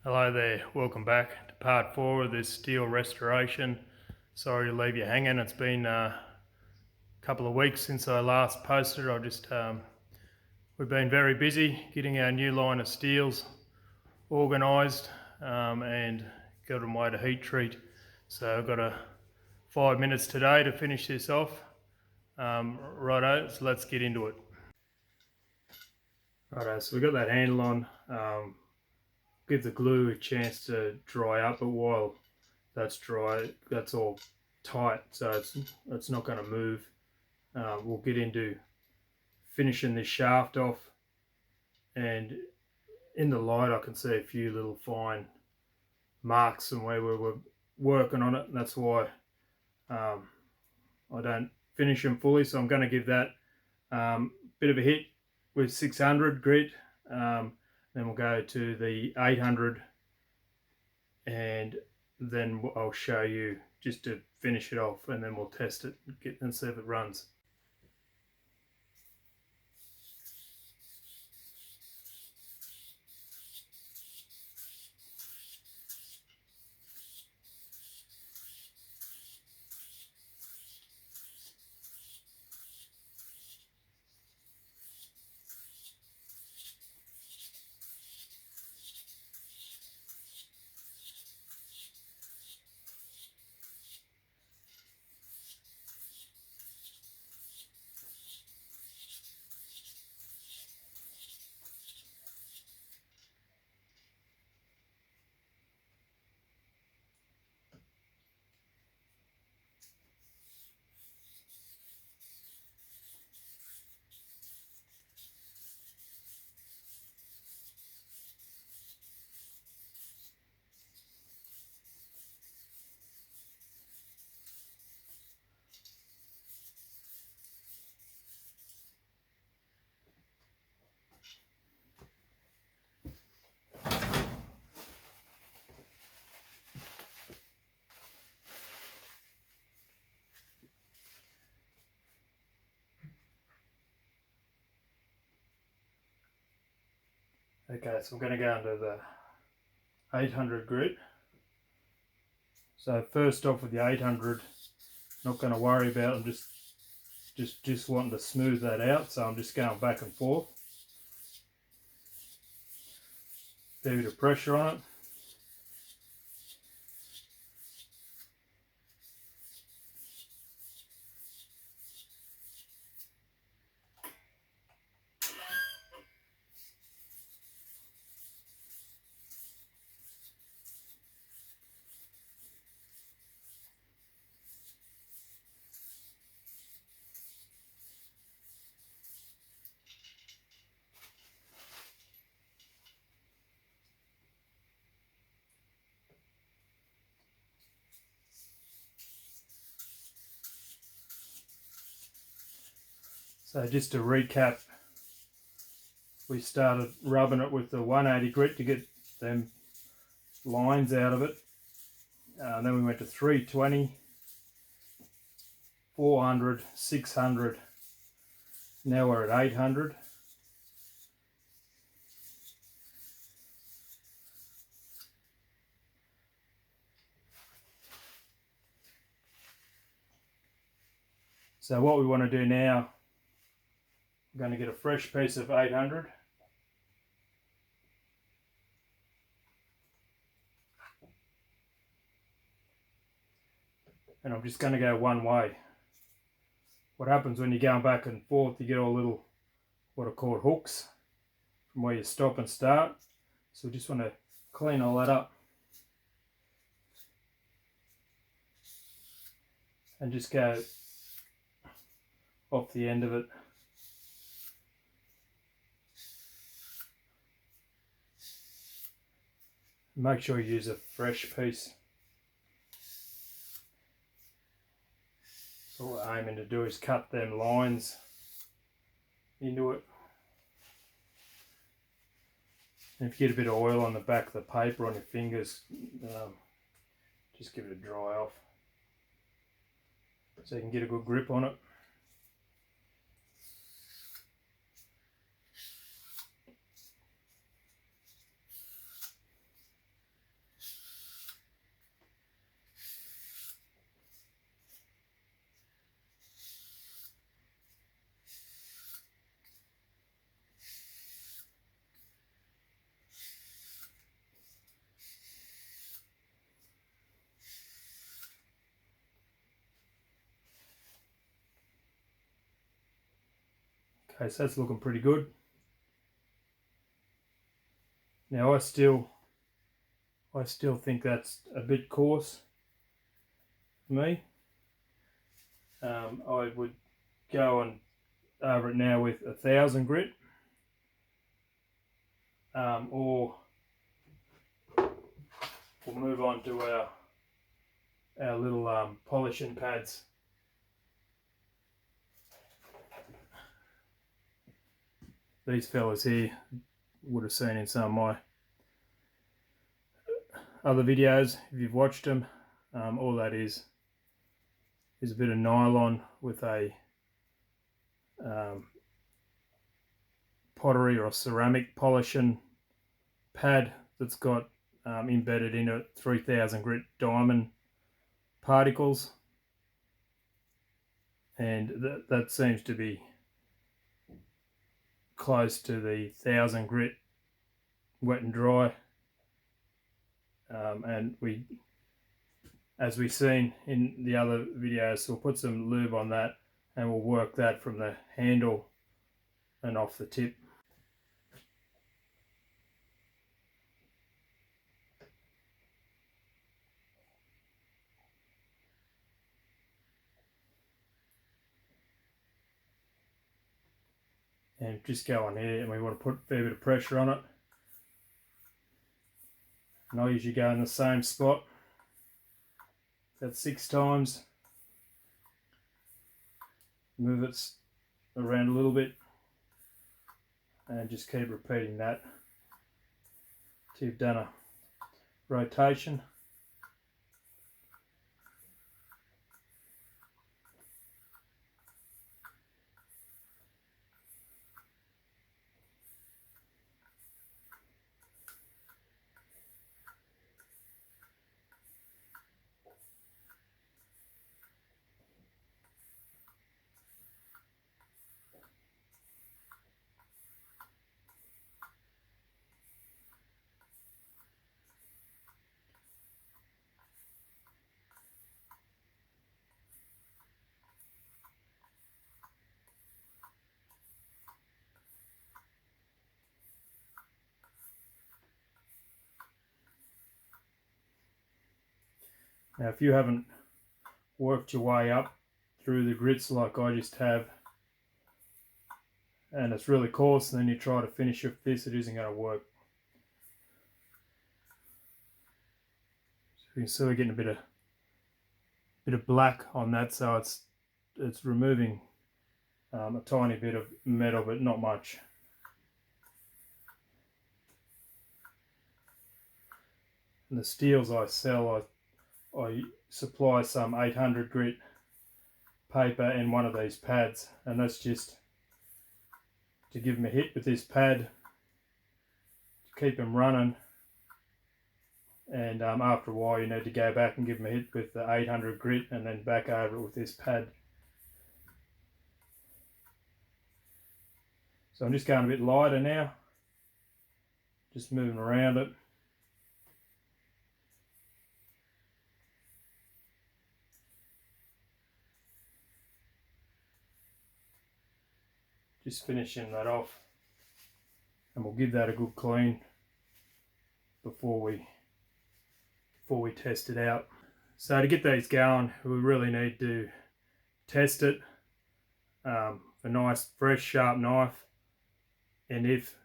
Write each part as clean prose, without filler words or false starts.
Hello there, welcome back to part 4 of this steel restoration. Sorry to leave you hanging, it's been a couple of weeks since I last posted. We've been very busy getting our new line of steels organised and got them away to heat treat. So I've got 5 minutes today to finish this off. Righto, so let's get into it. Righto, so we've got that handle on. Give the glue a chance to dry up, but while that's dry, that's all tight, so it's not going to move. We'll get into finishing this shaft off, and in the light I can see a few little fine marks from where we were working on it, and that's why I don't finish them fully. So I'm going to give that bit of a hit with 600 grit. Then we'll go to the 800, and then I'll show you just to finish it off, and then we'll test it and see if it runs. Okay, so I'm going to go into the 800 grit. So first off with the 800, not going to worry about it. I'm just wanting to smooth that out, so I'm just going back and forth. Fair bit of pressure on it. So just to recap, we started rubbing it with the 180 grit to get them lines out of it. Then we went to 320, 400, 600. Now we're at 800. So what we want to do now, I'm going to get a fresh piece of 800. And I'm just going to go one way. What happens when you're going back and forth, you get all little, what are called hooks, from where you stop and start. So we just want to clean all that up. And just go off the end of it. Make sure you use a fresh piece. So what we're aiming to do is cut them lines into it. And if you get a bit of oil on the back of the paper on your fingers, just give it a dry off so you can get a good grip on it. Okay, so that's looking pretty good. Now I still think that's a bit coarse for me. I would go on over it now with 1000 grit, or we'll move on to our little polishing pads. These fellas here would have seen in some of my other videos if you've watched them. All that is a bit of nylon with a pottery or ceramic polishing pad that's got embedded in it 3000 grit diamond particles, and that seems to be close to the 1000 grit wet and dry, and we, as we've seen in the other videos, we'll put some lube on that and we'll work that from the handle and off the tip. And just go on here, and we want to put a fair bit of pressure on it. And I usually go in the same spot about 6 times. Move it around a little bit and just keep repeating that till you've done a rotation. Now, if you haven't worked your way up through the grits like I just have, and it's really coarse, and then you try to finish with this, it isn't going to work. So you can see we're getting a bit of black on that, so it's removing a tiny bit of metal, but not much. And the steels I sell, I supply some 800 grit paper in one of these pads, and that's just to give them a hit with this pad to keep them running, and after a while you need to go back and give them a hit with the 800 grit and then back over it with this pad. So I'm just going a bit lighter now, just moving around it. Just finishing that off, and we'll give that a good clean before we test it out. So to get these going, we really need to test it, a nice fresh sharp knife, and if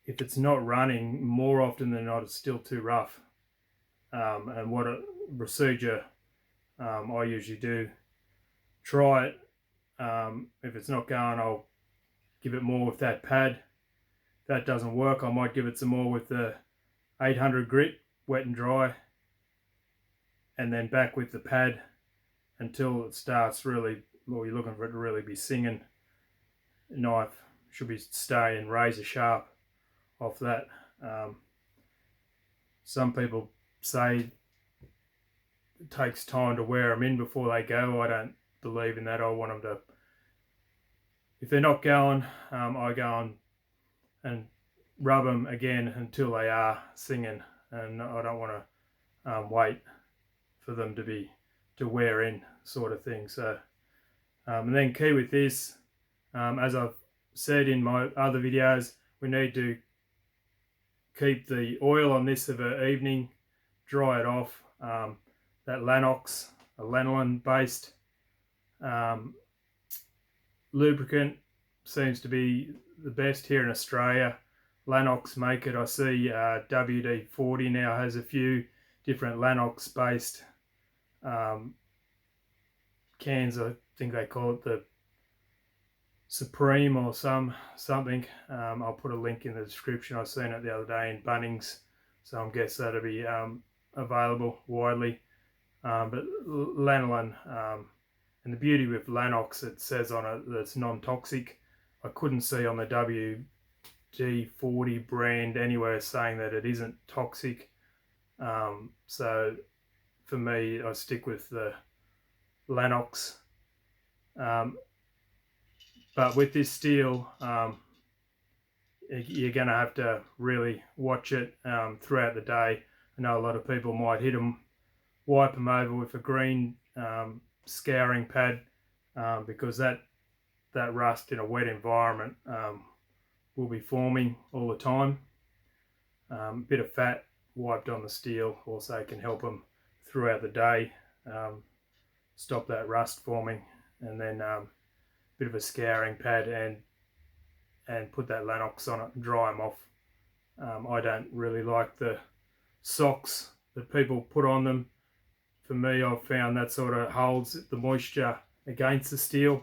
it's not running, more often than not it's still too rough. And what a procedure I usually do, try it. If it's not going, I'll give it more with that pad. If that doesn't work, I might give it some more with the 800 grit, wet and dry, and then back with the pad until it starts really, well, you're looking for it to really be singing. Knife should be staying razor sharp off that. Some people say it takes time to wear them in before they go. I don't believe in that. I want them to, if they're not going, I go on and rub them again until they are singing, and I don't want to wait for them to wear in, sort of thing. So and then key with this, As I've said in my other videos, we need to keep the oil on this of an evening, dry it off. That Lanox, a lanolin based lubricant, seems to be the best here in Australia. Lanox make it. I see WD-40 now has a few different Lanox based cans. I think they call it the Supreme or something. I'll put a link in the description. I seen it the other day in Bunnings, so I guess that'll be available widely. But lanolin, and the beauty with Lanox, it says on it that it's non-toxic. I couldn't see on the WD-40 brand anywhere saying that it isn't toxic. So for me, I stick with the Lanox. But with this steel, you're going to have to really watch it throughout the day. I know a lot of people might wipe them over with a green scouring pad, because that rust in a wet environment will be forming all the time. A bit of fat wiped on the steel also can help them throughout the day, stop that rust forming, and then bit of a scouring pad and put that Lanox on it and dry them off. I don't really like the socks that people put on them. For me, I've found that sort of holds the moisture against the steel.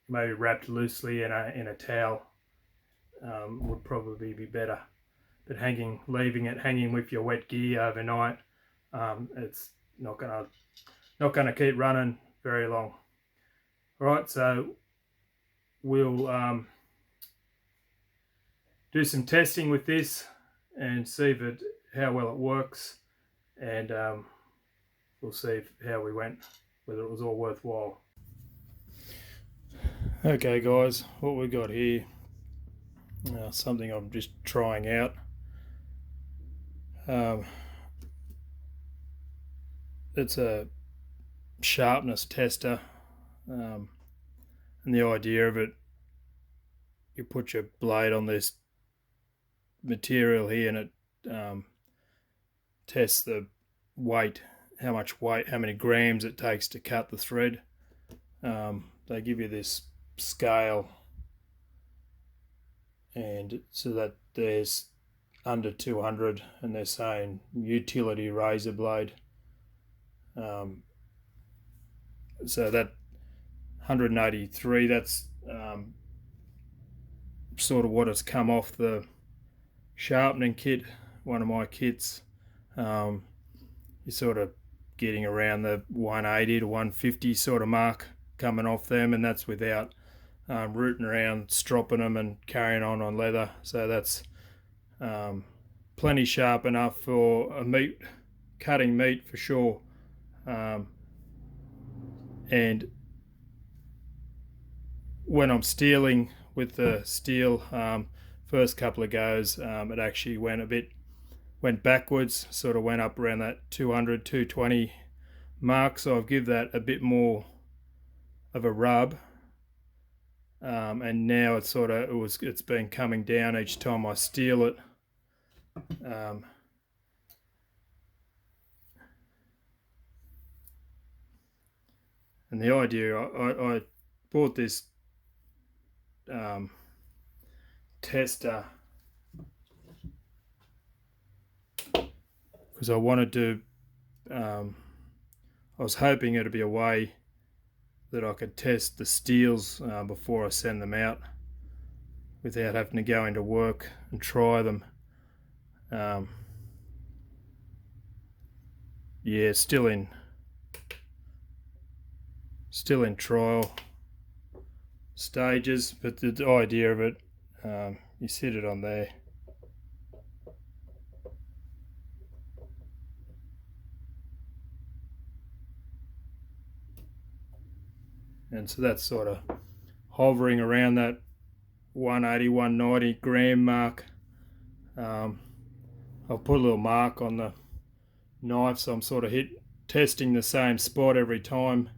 Maybe wrapped loosely in a towel would probably be better. But leaving it hanging with your wet gear overnight, it's not gonna keep running very long. All right, so we'll do some testing with this and see how well it works, and we'll see how we went, whether it was all worthwhile. Okay guys, what we got here, something I'm just trying out. It's a Sharpness Tester, and the idea of it, you put your blade on this material here and it tests the weight, how many grams it takes to cut the thread. They give you this scale, and so that there's under 200, and they're saying utility razor blade. So that 183, that's sort of what has come off the sharpening kit, one of my kits. You're sort of getting around the 180 to 150 sort of mark coming off them, and that's without rooting around, stropping them and carrying on leather. So that's plenty sharp enough for cutting meat for sure. And when I'm steeling with the steel, first couple of goes, it actually went backwards, sort of went up around that 200, 220 mark. So I'll give that a bit more of a rub, and now it's been coming down each time I steel it. And the idea, I bought this tester because I wanted to, I was hoping it'd be a way that I could test the steels before I send them out without having to go into work and try them. Yeah, still in trial stages, but the idea of it, you sit it on there, and so that's sort of hovering around that 180, 190 gram mark. I'll put a little mark on the knife, so I'm sort of testing the same spot every time.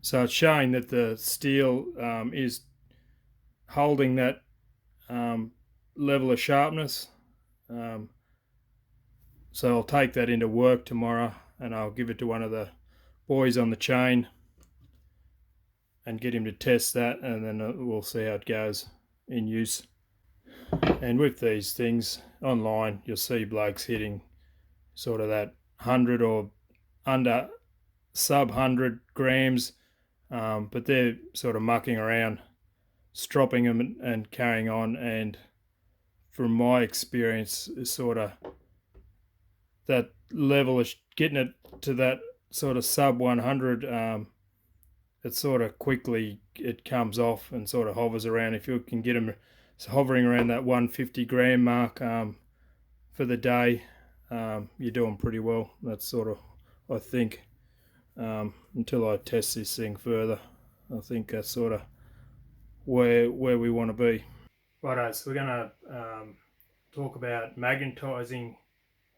So it's showing that the steel is holding that level of sharpness. So I'll take that into work tomorrow and I'll give it to one of the boys on the chain and get him to test that, and then we'll see how it goes in use. And with these things online, you'll see blokes hitting sort of that 100 or under sub 100 grams, but they're sort of mucking around, stropping them and carrying on. And from my experience, is sort of that level of getting it to that sort of sub 100, it sort of quickly it comes off and sort of hovers around. If you can get them hovering around that 150 gram mark for the day, you're doing pretty well. That's sort of, I think, until I test this thing further, I think that's sort of where we want to be. Righto, so we're going to talk about magnetizing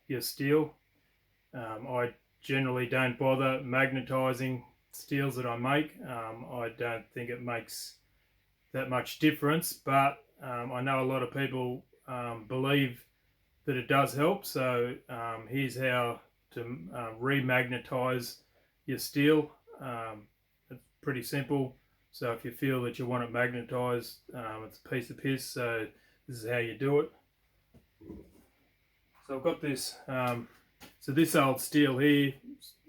your steel. I generally don't bother magnetizing steels that I make. I don't think it makes that much difference, but I know a lot of people believe that it does help. So here's how to re-magnetize your steel. It's pretty simple. So if you feel that you want it magnetized, it's a piece of piss. So this is how you do it. So I've got this. So this old steel here,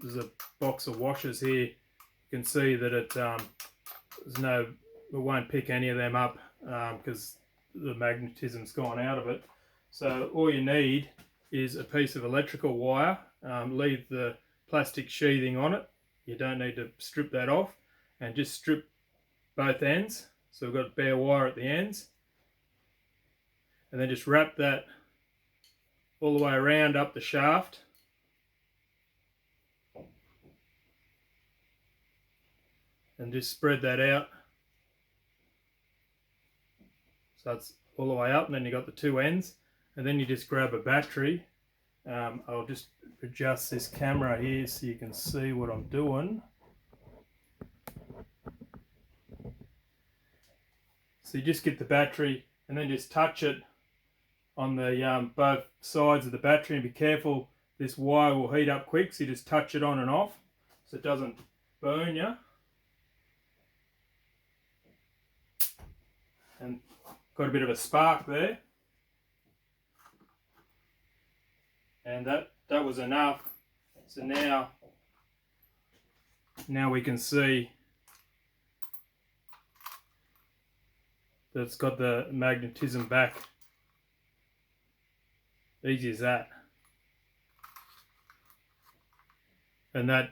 there's a box of washers here. You can see that it won't pick any of them up because the magnetism's gone out of it. So all you need is a piece of electrical wire. Leave the plastic sheathing on it. You don't need to strip that off, and just strip both ends. So we've got bare wire at the ends, and then just wrap that all the way around up the shaft. And just spread that out. So it's all the way up, and then you got the two ends. And then you just grab a battery. I'll just adjust this camera here so you can see what I'm doing. So you just get the battery and then just touch it on the both sides of the battery, and be careful, this wire will heat up quick, so you just touch it on and off so it doesn't burn you. And got a bit of a spark there, and that was enough. So now we can see that it's got the magnetism back. Easy as that. And that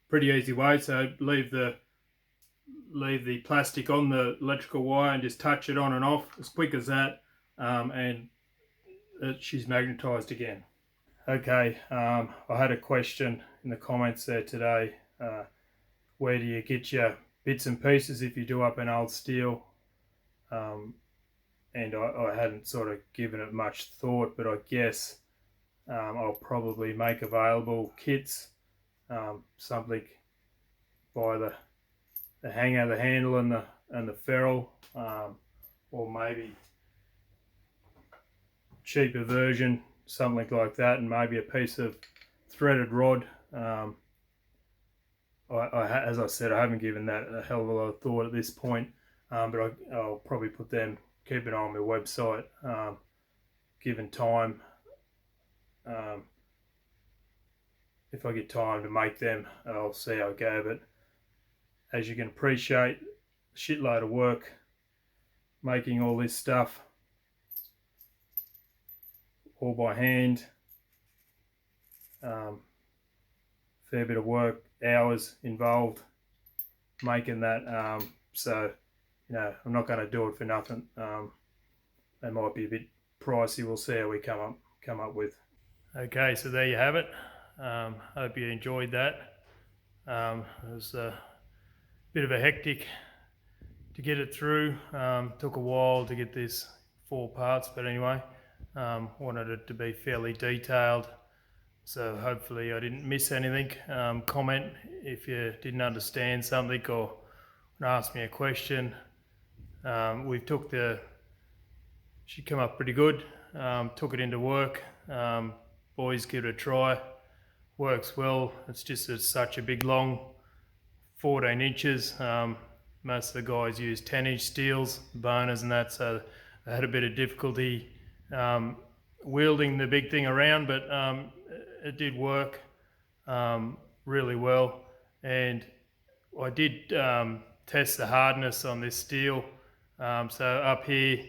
pretty easy way. So leave the plastic on the electrical wire and just touch it on and off, as quick as that, and she's magnetized again. Okay, I had a question in the comments there today. Where do you get your bits and pieces if you do up an old steel? And I hadn't sort of given it much thought, but I guess I'll probably make available kits, something by the hanger, the handle, and the ferrule, or maybe cheaper version, something like that, and maybe a piece of threaded rod. As I said, I haven't given that a hell of a lot of thought at this point, but I'll probably put them, keep an eye on my website, given time. If I get time to make them, I'll see how I go. But as you can appreciate, a shitload of work making all this stuff all by hand. Fair bit of work, hours involved making that. So, you know, I'm not going to do it for nothing. They might be a bit pricey. We'll see how we come up with. Okay, so there you have it. Hope you enjoyed that. It was a bit of a hectic to get it through. Took a while to get this 4 parts, but anyway, wanted it to be fairly detailed. So hopefully I didn't miss anything. Comment if you didn't understand something or ask me a question. She came up pretty good. Took it into work. Boys, give it a try. Works well. It's such a big long 14 inches. Most of the guys use 10-inch steels, boners and that, so I had a bit of difficulty wielding the big thing around, but it did work really well. And I did test the hardness on this steel. So up here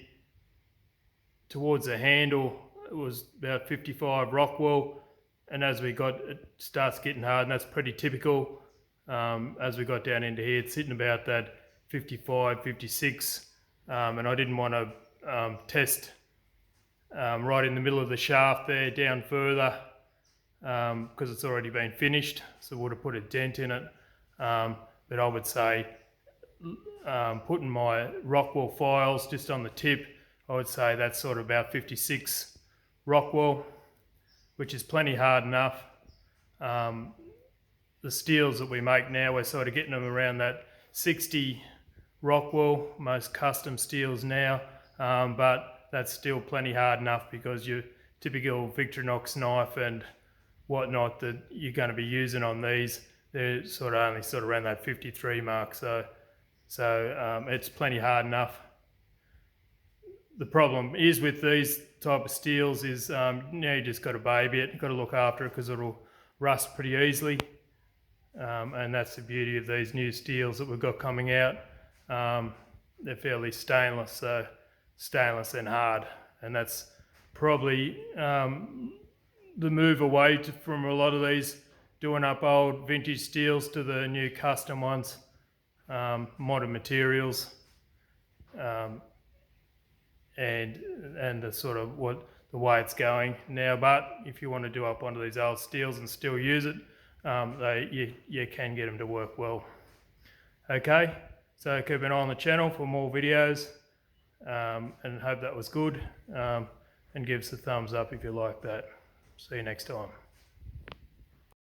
towards the handle, it was about 55 Rockwell, and as it starts getting hard, and that's pretty typical. As we got down into here, it's sitting about that 55, 56, and I didn't want to test right in the middle of the shaft there down further because it's already been finished, so it would have put a dent in it. But I would say putting my Rockwell files just on the tip, I would say that's sort of about 56 Rockwell, which is plenty hard enough. The steels that we make now, we're sort of getting them around that 60 Rockwell, most custom steels now, but that's still plenty hard enough because your typical Victorinox knife and whatnot that you're going to be using on these, they're only around that 53 mark, so it's plenty hard enough. The problem is with these type of steels is now you just got to baby it, got to look after it because it'll rust pretty easily. And that's the beauty of these new steels that we've got coming out. They're fairly stainless, so stainless and hard, and that's probably the move away from a lot of these doing up old vintage steels to the new custom ones, modern materials, and the way it's going now. But if you want to do up onto these old steels and still use it, you can get them to work well. Okay, so keep an eye on the channel for more videos, and hope that was good, and give us a thumbs up if you like that. See you next time.